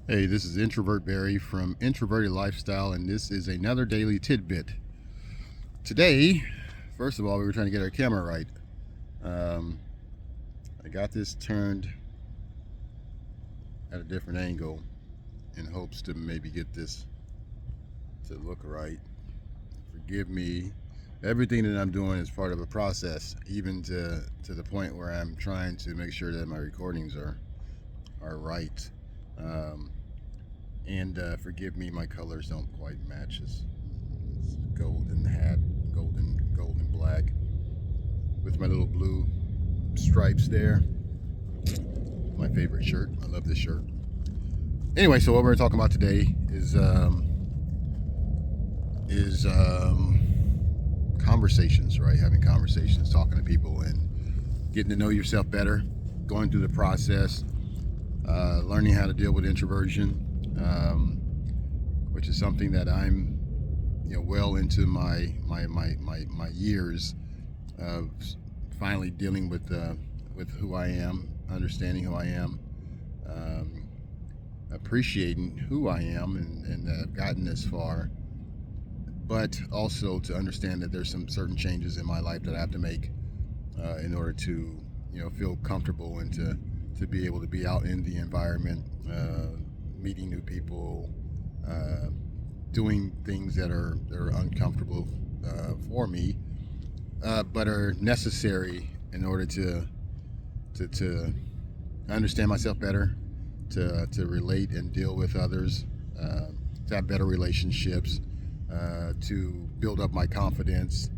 Hey, this is Introvert Barry from Introverted Lifestyle, and this is another daily tidbit. Today, first of all, we were trying to get our camera right. Um, I got this turned at a different angle in hopes to maybe get this to look right. Forgive me. Everything that I'm doing is part of a process, even to the point where I'm trying to make sure that my recordings are right. Um, and forgive me, my colors don't quite match. It's golden hat, golden black, with my little blue stripes there. My favorite shirt. I love this shirt. Anyway, so what we're talking about today is conversations, right? Having conversations, talking to people, and getting to know yourself better, going through the process, learning how to deal with introversion, which is something that I'm, well into my years of finally dealing with who I am, understanding who I am, um, appreciating who I am, and I've gotten this far. But also to understand that there's some certain changes in my life that I have to make in order to, feel comfortable and to be able to be out in the environment, meeting new people, uh, doing things that are uncomfortable for me, but are necessary in order to understand myself better, to relate and deal with others, to have better relationships, to build up my confidence,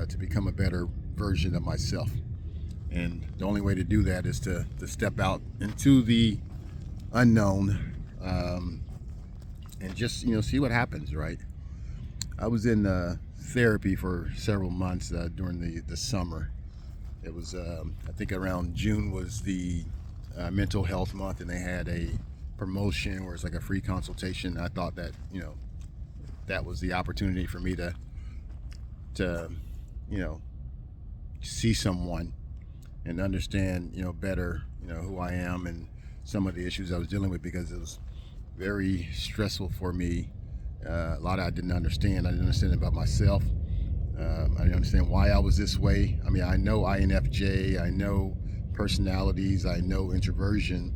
to become a better version of myself. And the only way to do that is to step out into the unknown, and just see what happens. Right. I was in therapy for several months during the summer. It was I think around June was the mental health month, and they had a promotion where it's like a free consultation. I thought that that was the opportunity for me to you know see someone and understand better who I am and some of the issues I was dealing with, because it was very stressful for me. A lot I didn't understand. I didn't understand about myself. I didn't understand why I was this way. I mean, I know INFJ, I know personalities, I know introversion,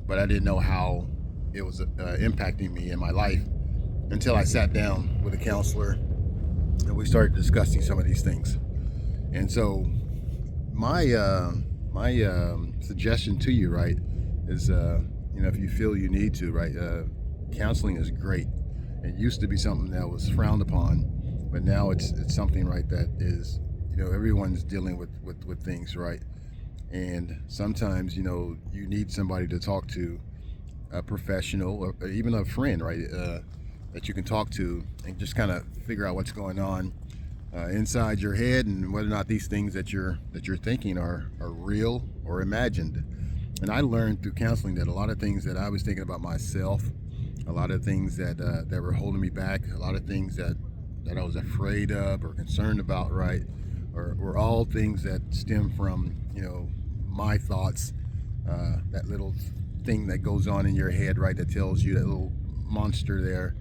but I didn't know how it was impacting me in my life until I sat down with a counselor and we started discussing some of these things. And so my suggestion to you, right, is if you feel you need to, right, counseling is great. It used to be something that was frowned upon, but now it's something, right, that is, everyone's dealing with things, right, and sometimes you need somebody to talk to, a professional or even a friend, right, that you can talk to and just kind of figure out what's going on inside your head, and whether or not these things that you're thinking are real or imagined. And I learned through counseling that a lot of things that I was thinking about myself, a lot of things that were holding me back, a lot of things that I was afraid of or concerned about, right, were all things that stem from my thoughts, that little thing that goes on in your head, right, that tells you, that little monster there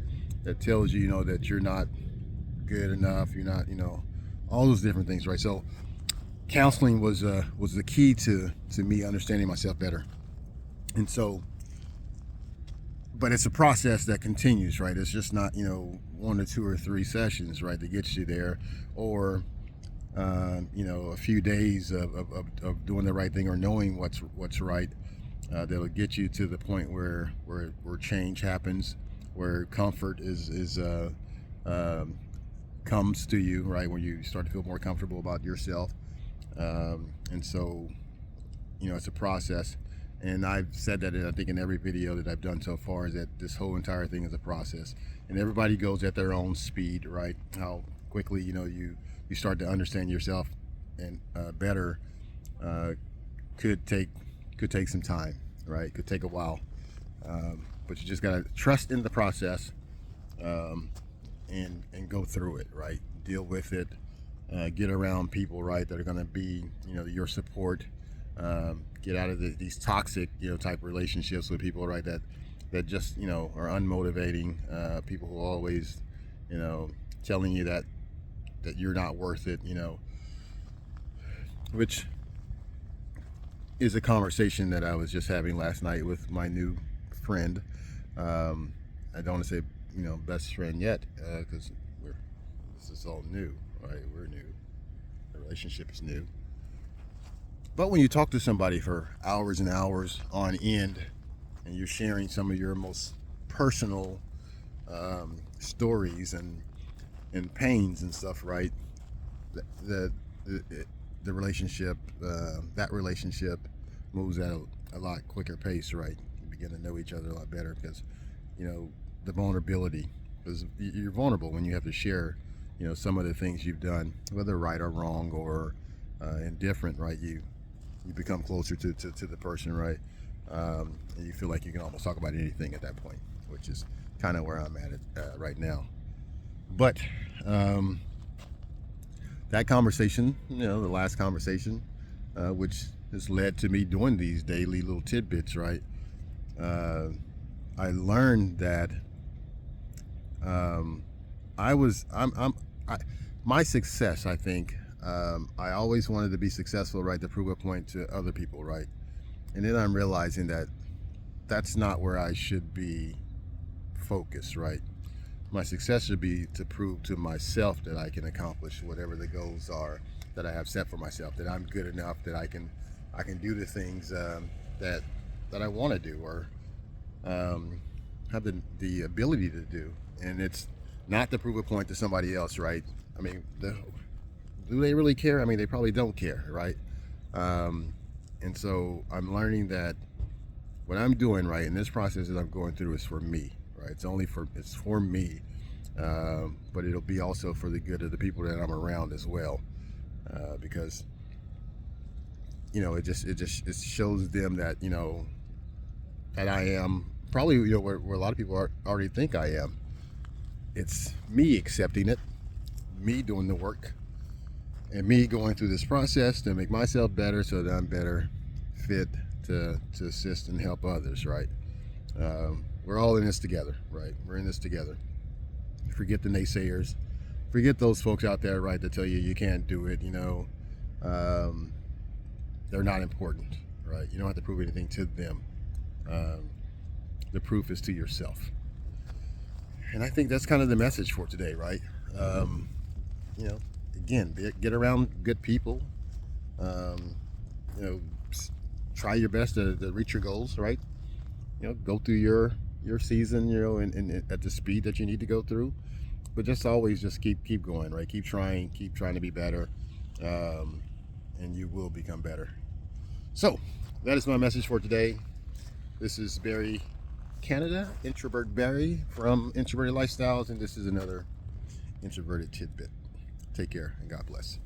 that tells you, that you're not good enough, you're not, all those different things, right? So counseling was the key to me understanding myself better. And so, but it's a process that continues, right? It's just not one or two or three sessions, right, that gets you there, or a few days of doing the right thing or knowing what's right, that'll get you to the point where change happens, where comfort is um, comes to you, right, when you start to feel more comfortable about yourself. And so, it's a process. And I've said that, I think, in every video that I've done so far, is that this whole entire thing is a process. And everybody goes at their own speed, right? How quickly, you start to understand yourself and better, uh, could take some time, right? Could take a while. But you just got to trust in the process, um, and go through it, right? Deal with it. Get around people, right, that are going to be, your support. Get out of these toxic, type relationships with people, right, that just, are unmotivating, people who are always, telling you that you're not worth it, which is a conversation that I was just having last night with my new friend. I don't want to say, best friend yet, because this is all new, right? We're new. The relationship is new. But when you talk to somebody for hours and hours on end, and you're sharing some of your most personal stories and pains and stuff, right? The the relationship, that relationship moves at a lot quicker pace, right? You begin to know each other a lot better because, the vulnerability, because you're vulnerable when you have to share, some of the things you've done, whether right or wrong or indifferent, right? You become closer to the person, right? And you feel like you can almost talk about anything at that point, which is kind of where I'm at it right now. But that conversation, the last conversation, which has led to me doing these daily little tidbits, right? I learned that my success, I think, I always wanted to be successful, right? To prove a point to other people, right? And then I'm realizing that that's not where I should be focused, right? My success should be to prove to myself that I can accomplish whatever the goals are that I have set for myself, that I'm good enough, that I can do the things that I want to do, or have the ability to do. And it's not to prove a point to somebody else, right? I mean, do they really care? I mean, they probably don't care, right? And so I'm learning that what I'm doing, right, in this process that I'm going through is for me, right? It's for me, but it'll be also for the good of the people that I'm around as well, because it shows them that that I am probably where a lot of people already think I am. It's me accepting it, me doing the work, and me going through this process to make myself better so that I'm better fit to assist and help others, right? We're all in this together, right? We're in this together. Forget the naysayers. Forget those folks out there, right, that tell you you can't do it, they're not important, right? You don't have to prove anything to them. The proof is to yourself. And I think that's kind of the message for today, right? Again, get around good people. You know, try your best to reach your goals, right? Go through your season, and at the speed that you need to go through. But just always just keep going, right? Keep trying to be better, and you will become better. So that is my message for today. This is Barry Canada, Introvert Barry from Introverted Lifestyles, and this is another Introverted Tidbit. Take care and God bless.